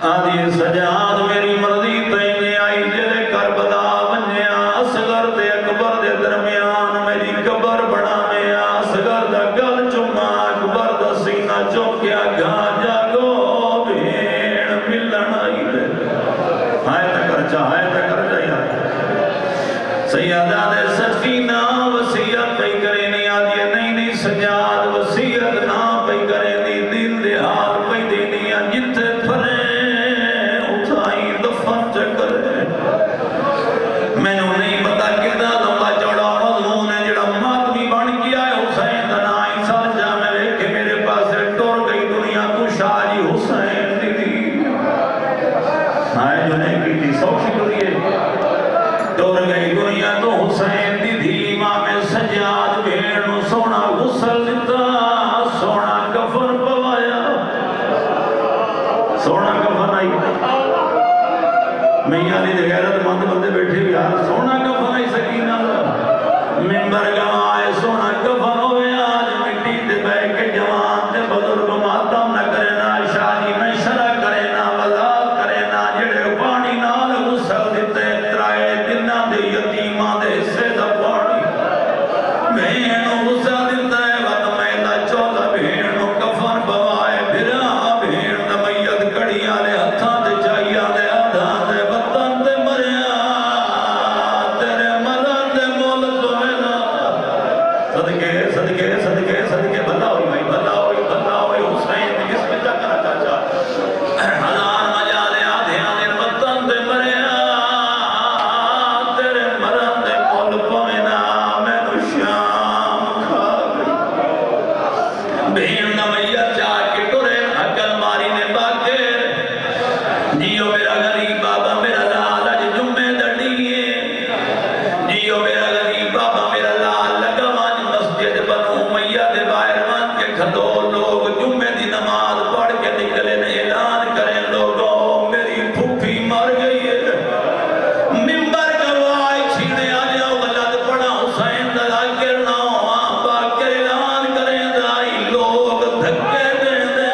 आदि सजाद मेरी मर्जी तैने आई जेरे करबला वन्या असगर ते अकबर दे दरमियान मेरी कबर बनावे असगर दा गल चुमा अकबर दा सीना चौंकिया गा जागो भेण मिलन आई दे हाय तक जा सैयदा दे सकीना वसीयत पे करे नहीं आदि नहीं सजाद वसीयत ना पे करे दी दिल दे हाल पे देनी जिथे फरे उठाई दफन चक्कर मैनू नहीं पता कितना लंबा चौड़ा मजमून है जड़ा मातमी बन गया है हुसैन दा नाम ही सर जा मैं वेखे मेरे पास टुर गई दुनिया तू शाह जी हुसैन दी हाय जो नहीं की सौखी करिए टुर गई दुनिया तो हुसैन दी धी इमाम सजाद भेड़ नु सोना गुसल दिता सोना कफन पवाया सोना कफन आई मैया दी गैरतमंद बंदे बैठे यार सोना कफन आई सकीना मिंबर गवाए सोना कफन होवे आज मिट्टी ते बैठ के जवान ते बुजुर्ग मातम न करे ना शादी में शरा करे ना वलाद करे ना जेड़े पानी नाल गुसल दिते त्राए दिना दे यतीमां दे हिस्से दा पानी भेण गुस्सा दिता है वत मैला चौला भेण नु कफन पवाए फिरा भेण दा मैयत कड़ियां दे हत्थां ते चाहिया दे आधा दे वतन ते मरिया तेरे मरण दे मोल तोवेला सदके सदके सदके सदके भला होई हुसैन किस में जाकर चाचा हजार मजा ले आधे आधे वतन ते मरिया तेरे मरण दे मोल पवेना मैनू शाम खा गई भेण दा मैया चाह के टुरे अकल मारी ने बाके जियो मेरा गरीब बाबा मेरा लाल अज जुम्मे दड़िए जियो मेरा गरीब बाबा मेरा लाल लगा मान मस्जिद बनू मैया दे बाहर मान के खदो लोग जुम्मे दी नमाज पढ़ के निकले ने ऐलान करें लोगों मेरी फूफी मर गई है मिंबर गवाए छीने आ जाओ गलत पड़ा हुसैन दा गिरना बाके ऐलान करें दाई लोग धक्के दे दे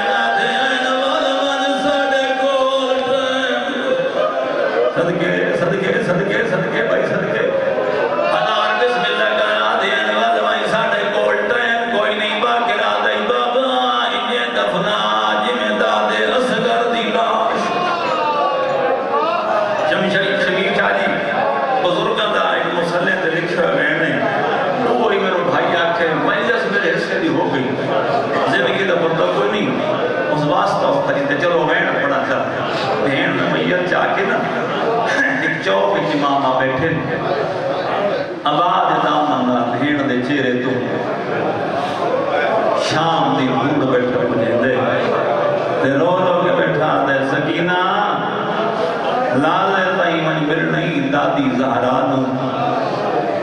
ना दे नवाज मन साडे कोल सदके सदके सदके सदके भाई सदके हजार बिस्मिल्लाह करा दे नवाज भाई साडे कोल टाइम कोई नहीं बाके रात आई बाबा इन्हें दफना जिमें दादे असगर दी लाश जमशेद शरीफ शादी बुजुर्गों का एक मुसल्ले ते लिखा गया ने वो ही मेरे भाई आखे मजलिस मेरे हिस्से दी हो गई जिंदगी दा पता कोई नहीं उस वास्ता खरीदे चलो वैन पड़ा था भेण मैया चाह के ना एक चौक विच मामा बैठे आबाद नाम मंगा भेण दे चेहरे तो शाम दी बूंद बैठे पुजेंदे ते रो के बैठा दे सकीना लाल ताई मन मिल नहीं दादी ज़हरा नु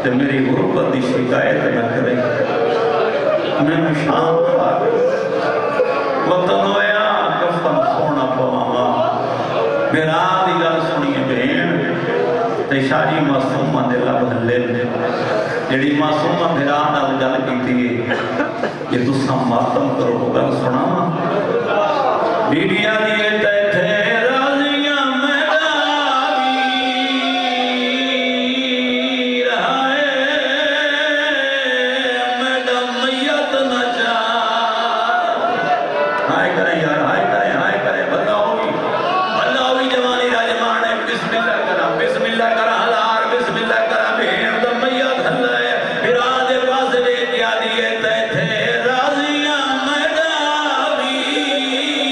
ते मेरी गुरबत दी शिकायत न करे मैं शाम खा वतन होया कफन सोना पवावा मेरा दी गल सुनिए भेण ते शादी मासूमा दे लब हल्ले जेड़ी मासूमा मेरा नाल गल कीती है कि तुसा मातम करो गल सुनावा बीबियां दी ते राजियां मेरा वीर हाय मेरा मैयत न जा हाय करे यार हाय करे भला होगी जवानी राजमान है बिस्मिल्लाह करा हजार बिस्मिल्लाह करा भेण दा मैयत हल्ला है फिरा दे पास ले क्या दिए ते राजियां मेरा वीर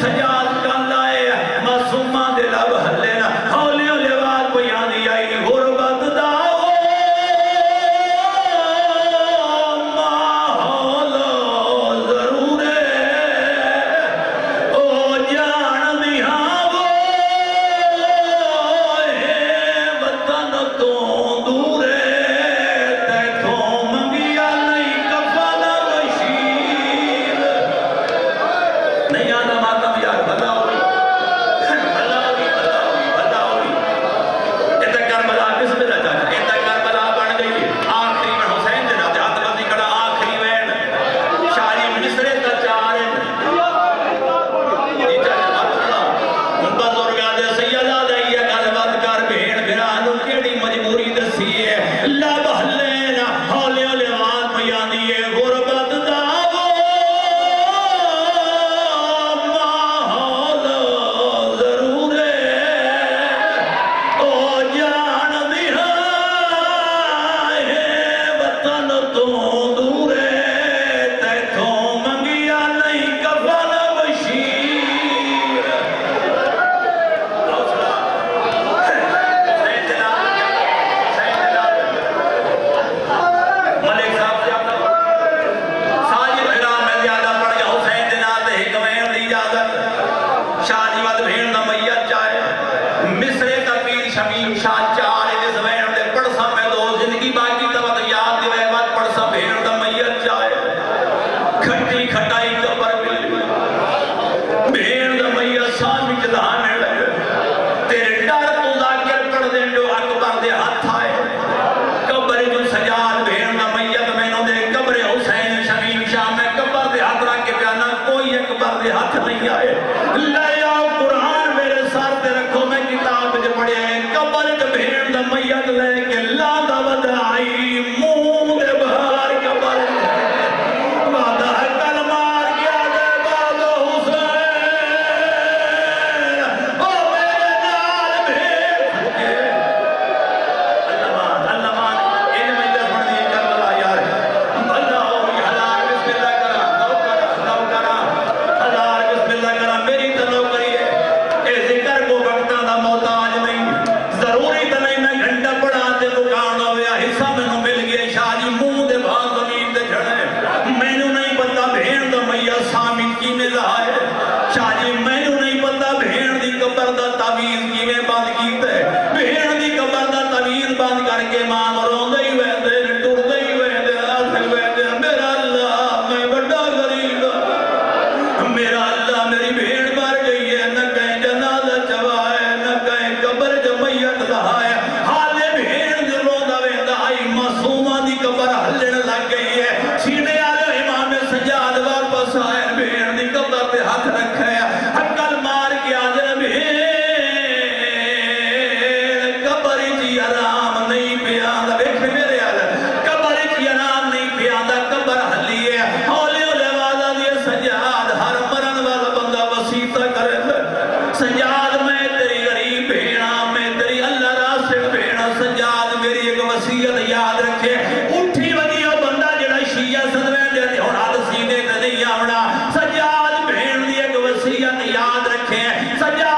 सजाद कंदा है मासूमा दे लब हल्ले ना हौले हौले आवाज कोई आंदी आई गुरबत दा माहौल जरूर ओ जान दिया वो वतन तो दूर तैथों मंगिया नहीं कफन बशीर नहीं आना मातम यार भला होगी भला होगी भला होगी भला होगी इतना करबला किस में रहता है इतना करबला बन गई आखिरी में हुसैन दे नाते हाथ बंदी कड़ा आखिरी वैन शारी मिसरे का चार इतना मतलब उनका दुर्गा दे सैयदा दे ये गलबात कर भेड़ भिरा नु केड़ी मजबूरी दसी है लब हल्ले ना हौले हौले आवाज पई आंदी है गुरबत दा माहौल जरूर ओ जान दिया है वतन तो दूर तैथों मंगिया नहीं कफन बशीर हौसला सैयद जलाल मलिक साहब से आपका साजिद हिराम में ज्यादा पड़ गया हुसैन दे नाल ते हिक वेण दी इजाजत शाह जी वद भेण दा मैयत चाहे मिसरे का पीर शमीम शाह चार इस वेण दे पड़सा में दो जिंदगी बाकी तवत याद दिवे वद पड़सा भेण दा मैयत चाहे खट्टी खटाई कबर मिल भेण दा मैयत सामी जलाने लगे तेरे डर तो जाकर कर दे जो अकबर दे हाथ आए कब्र जो सजाद भेण दा मैयत मैनू दे कब्र हुसैन शमीम शाह में कब्र दे हाथ रख के प्याना कोई अकबर दे हाथ नहीं आए ले आओ कुरान मेरे सर पे रखो मैं किताब च पढ़िया है कब्र च भेण दा मैयत लेके लादा वधाई मुंह दे बाहर कब्र वादा कल मार गया दे बाबा हुसैन ओ मेरे नाल भेण के अल्लाह मान इन मैयत पढ़ दी करबला यार अल्लाह हो हलाल बिस्मिल्लाह करा हलाल बिस्मिल्लाह करा मेरी तो नौकरी है ए जिक्र को वक्ता दा मोहताज नहीं जरूरी तो नहीं मैं घंटा पढ़ा ते मुकान होया हिस्सा मैनू मिल गया शाह जी मुंह दे भाग जमीन ते झड़े मैनू नहीं पता भेण दा मैया सामी किने लाए शाह जी मैनू नहीं पता भेण दी कब्र दा तावीज़ किवें बंद कीता भेण दी कब्र दा तावीज़ बंद करके मां रोंदे ही वहदे ने टुरदे ही वहदे आखिर वहदे मेरा अल्लाह मैं बड़ा गरीब मेरा अल्लाह मेरी भेड़ मर गई है न कहीं जनाजा चवाए न कहीं कब्र च मैयत लहाए हाले भेड़ दे रोंदा वेंदा आई मासूमा दी कब्र हल्लण लग गई है सीने आले इमाम सजाद वापस आए भेड़ दी कब्र पे हाथ रखया अक्ल मार के आदे भेड़ कब्र च आराम नहीं पिया देख मेरे यार कब्र च आराम नहीं पिया कब्र हल्ली है हौले हौले आवाज आदी है सजाद हर मरन वाला बंदा वसीयत करे सजाद मैं तेरी गरीब भेड़ा मैं तेरी अल्लाह रासिक भेड़ा सजाद मेरी एक वसीयत याद रखे उठी वधिया बंदा जेड़ा शिया सदवे दे हुण हद सीने ते नहीं आवना सजाद भेड़ दी एक वसीयत याद रखे सजाद